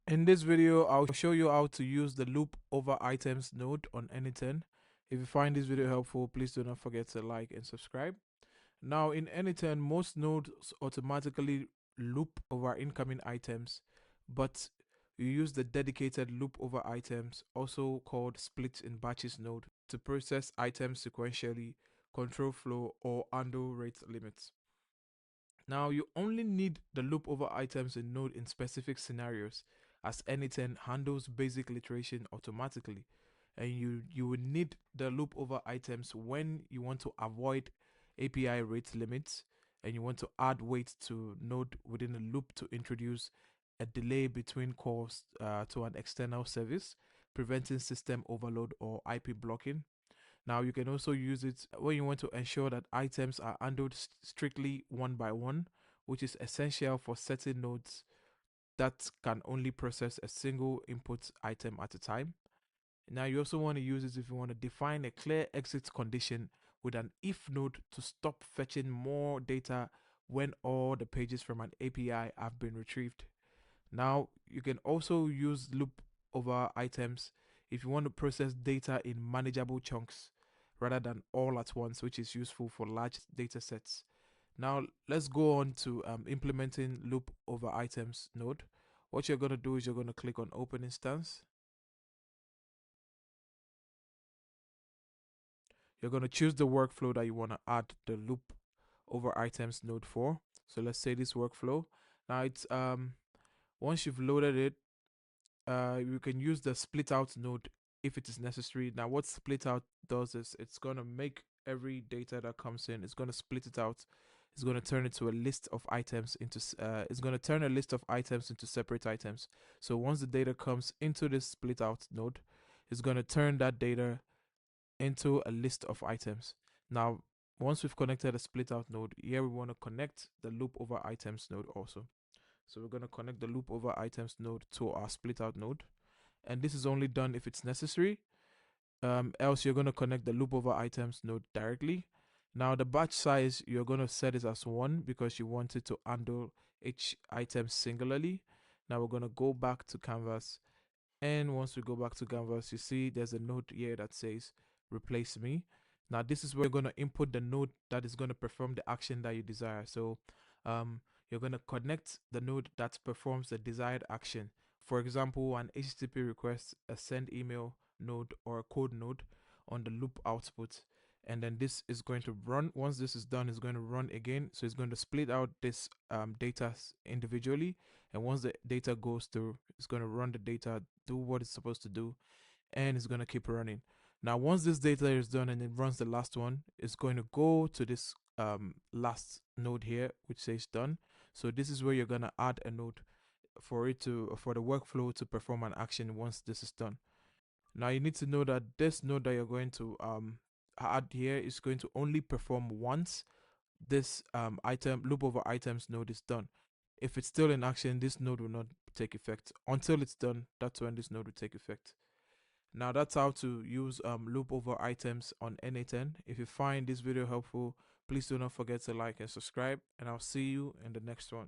In this video, I'll show you how to use the loop over items node on n8n. If you find this video helpful, please do not forget to like and subscribe. Now in n8n, most nodes automatically loop over incoming items, but you use the dedicated loop over items, also called split in batches node, to process items sequentially, control flow, or handle rate limits. Now you only need the loop over items in node in specific scenarios, as n8n handles basic iteration automatically, and you will need the loop over items when you want to avoid API rate limits and you want to add weight to node within a loop to introduce a delay between calls to an external service, preventing system overload or IP blocking. Now you can also use it when you want to ensure that items are handled strictly one by one, which is essential for certain nodes that can only process a single input item at a time. Now you also want to use it if you want to define a clear exit condition with an if node to stop fetching more data when all the pages from an API have been retrieved. Now you can also use loop over items if you want to process data in manageable chunks rather than all at once, which is useful for large data sets. Now let's go on to implementing loop over items node. What you're going to do is you're going to click on open instance. You're going to choose the workflow that you want to add the loop over items node for. So let's say this workflow. Now it's once you've loaded it, you can use the split out node if it is necessary. Now what split out does is it's going to make every data that comes in, it's going to split it out. It's going to turn it to a list of items into it's going to turn a list of items into separate items. So once the data comes into this split out node, it's going to turn that data into a list of items. Now once we've connected a split out node, here we want to connect the loop over items node also. So we're going to connect the loop over items node to our split out node. And this is only done if it's necessary. Else you're going to connect the loop over items node directly. Now the batch size, you're going to set it as 1 because you want it to handle each item singularly. Now we're going to go back to canvas. And once we go back to canvas, you see there's a node here that says replace me. Now this is where you're going to input the node that is going to perform the action that you desire. So you're going to connect the node that performs the desired action. For example, an HTTP request, a send email node, or a code node on the loop output. And then this is going to run. Once this is done, it's going to run again. So it's going to split out this data individually. And once the data goes through, it's going to run the data, do what it's supposed to do, and it's going to keep running. Now, once this data is done and it runs the last one, it's going to go to this last node here, which says done. So this is where you're going to add a node for the workflow to perform an action once this is done. Now you need to know that this node that you're going to add here is going to only perform once this item loop over items node is done. If it's still in action, this node will not take effect. Until it's done, that's when this node will take effect. Now that's how to use loop over items on n8n. If you find this video helpful, please do not forget to like and subscribe, and I'll see you in the next one.